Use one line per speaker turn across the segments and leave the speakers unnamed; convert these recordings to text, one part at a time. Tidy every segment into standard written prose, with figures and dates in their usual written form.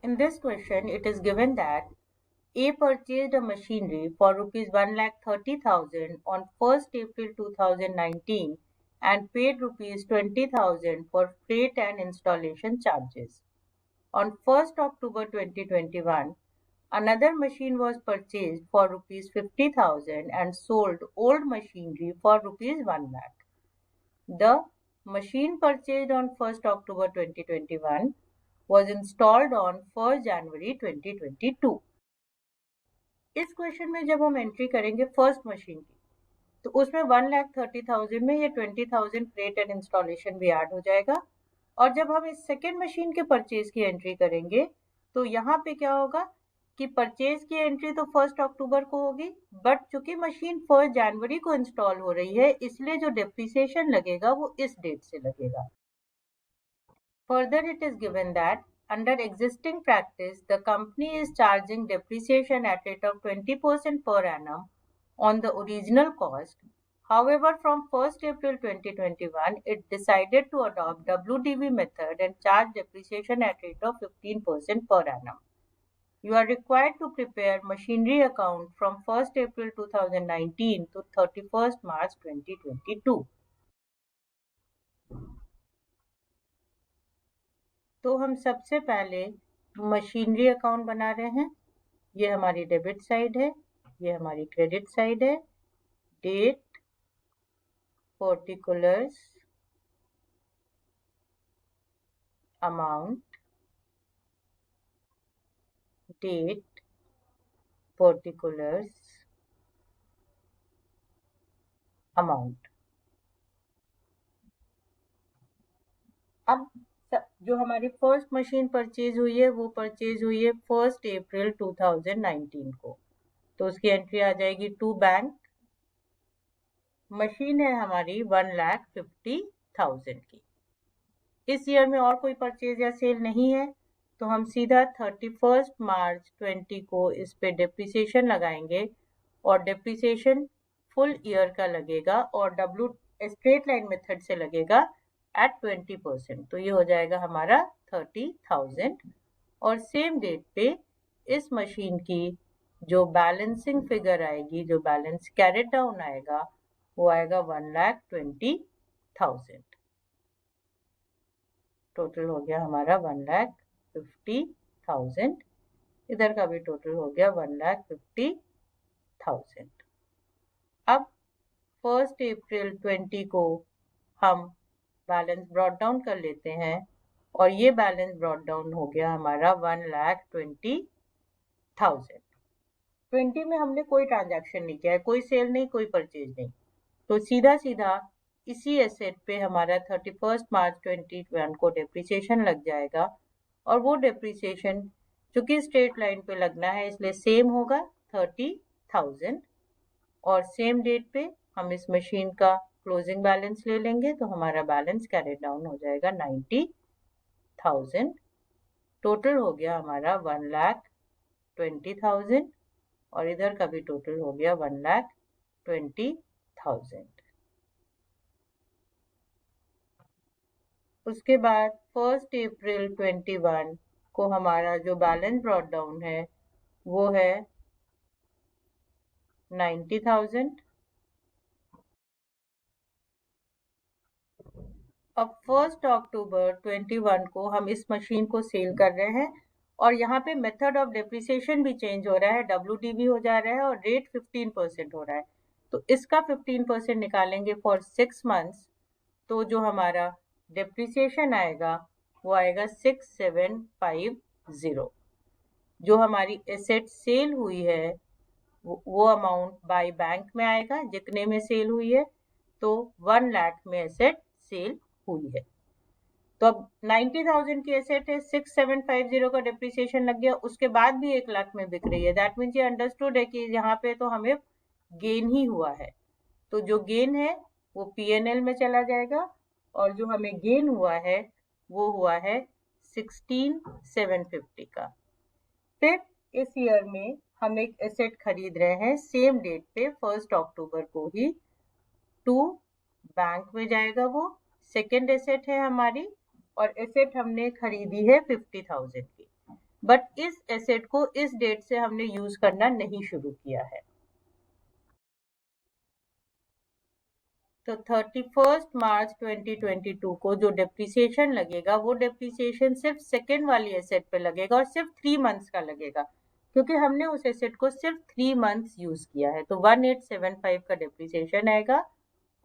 In this question, it is given that A purchased a machinery for rupees 1,30,000 on 1st April 2019 and paid rupees 20,000 for freight and installation charges. On 1st October 2021, another machine was purchased for rupees 50,000 and sold old machinery for rupees 1 lakh. The machine purchased on 1st October 2021 was installed on 1st January 2022. इस question में जब हम entry करेंगे first machine की, तो उसमें 1,30,000 में ये 20,000 फ्रेट एंड इंस्टॉलेशन भी ऐड हो जाएगा। और जब हम इस सेकेंड मशीन के परचेज की एंट्री करेंगे तो यहाँ पे क्या होगा कि परचेज की एंट्री तो 1 अक्टूबर को होगी, बट चूंकि मशीन 1 जनवरी को इंस्टॉल हो रही है इसलिए जो डेप्रिसिएशन लगेगा वो इस डेट से लगेगा। Further it is given that under existing practice, the company is charging depreciation at rate of 20% per annum on the original cost. However, from 1st April 2021, it decided to adopt WDV method and charge depreciation at rate of 15% per annum. You are required to prepare machinery account from 1st April 2019 to 31st March 2022. तो हम सबसे पहले machinery account बना रहे हैं। ये हमारी debit side है, ये हमारी क्रेडिट साइड है। Date, particulars, amount, date, particulars, amount. अब जो हमारी फर्स्ट मशीन परचेज हुई है वो परचेज हुई है 1 अप्रैल 2019 को, तो उसकी एंट्री आ जाएगी टू बैंक। मशीन है हमारी 1,50,000 की। इस ईयर में और कोई परचेज या सेल नहीं है, तो हम सीधा 31 मार्च 20 को इस पे डेप्रिसिएशन लगाएंगे और डेप्रिसिएशन फुल ईयर का लगेगा और स्ट्रेट लाइन मेथड से लगेगा एट 20%, तो ये हो जाएगा हमारा 30,000। और सेम डेट पे इस मशीन की जो बैलेंसिंग फिगर आएगी, जो बैलेंस कैरेट डाउन आएगा, वो आएगा 1,20,000। टोटल हो गया हमारा 1,50,000। इधर का भी टोटल हो गया 1,50,000। अब 1 अप्रैल 20 को हम बैलेंस ब्रॉट डाउन कर लेते हैं और ये बैलेंस ब्रॉट डाउन हो गया हमारा 1,20,000। 20 में हमने कोई ट्रांजैक्शन नहीं किया है, कोई सेल नहीं, कोई परचेज नहीं, तो सीधा सीधा इसी एसेट पे हमारा 31 मार्च 2021 को डेप्रिसिएशन लग जाएगा। और वो डेप्रिसिएशन चूंकि स्ट्रेट लाइन पे लगना है इसलिए सेम होगा 30,000। और सेम डेट पे हम इस मशीन का क्लोजिंग बैलेंस ले लेंगे, तो हमारा बैलेंस कैरी डाउन हो जाएगा 90,000। टोटल हो गया हमारा 1,20,000 और इधर का भी टोटल हो गया 1,20,000। उसके बाद 1 अप्रैल 21 को हमारा जो बैलेंस ब्रॉट डाउन है वो है 90,000। अब 1 अक्टूबर 21 को हम इस मशीन को सेल कर रहे हैं और यहाँ पे मेथड ऑफ डेप्रिसिएशन भी चेंज हो रहा है, WDV हो जा रहा है और रेट 15% हो रहा है, तो इसका 15% निकालेंगे फॉर 6 मंथ्स, तो जो हमारा डेप्रिसिएशन आएगा वो आएगा 6,750। जो हमारी एसेट सेल हुई है वो अमाउंट बाय बैंक में आएगा, जितने में सेल हुई है, तो 1 लाख में एसेट सेल हुई है। तो अब 90,000 की एसेट है, 6,750 का डेप्रिसिएशन लग गया, उसके बाद भी 1 लाख में बिक रही है। दैट मीन्स ये अंडरस्टूड है कि यहाँ पे तो हमें गेन ही हुआ है, तो जो गेन है वो P&L में चला जाएगा और जो हमें गेन हुआ है वो हुआ है 16,750 का। फिर इस ईयर में हम एक एसेट खरीद रहे हैं सेम डेट पे 1 अक्टूबर को ही, टू बैंक में जाएगा, वो सेकेंड एसेट है हमारी और एसेट हमने खरीदी है 50,000 की। बट इस एसेट को इस डेट से हमने यूज करना नहीं शुरू किया है। तो 31 मार्च 2022 को जो डेप्रिसिएशन लगेगा वो डेप्रिसिएशन सिर्फ सेकेंड वाली एसेट पे लगेगा और सिर्फ 3 मंथ्स का लगेगा, क्योंकि हमने उस एसेट को सिर्फ 3 मंथ्स यूज किया है। तो 1875 का डेप्रिसिएशन आएगा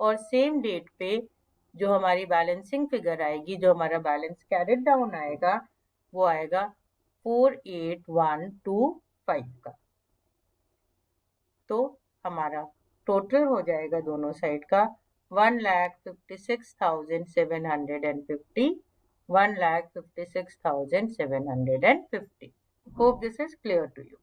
और सेम डेट पे जो हमारी बैलेंसिंग फिगर आएगी, जो हमारा बैलेंस कैरिड डाउन आएगा, वो आएगा 48125 का। तो हमारा टोटल हो जाएगा दोनों साइड का 1,56,750, 1,56,750. Hope this is clear to you.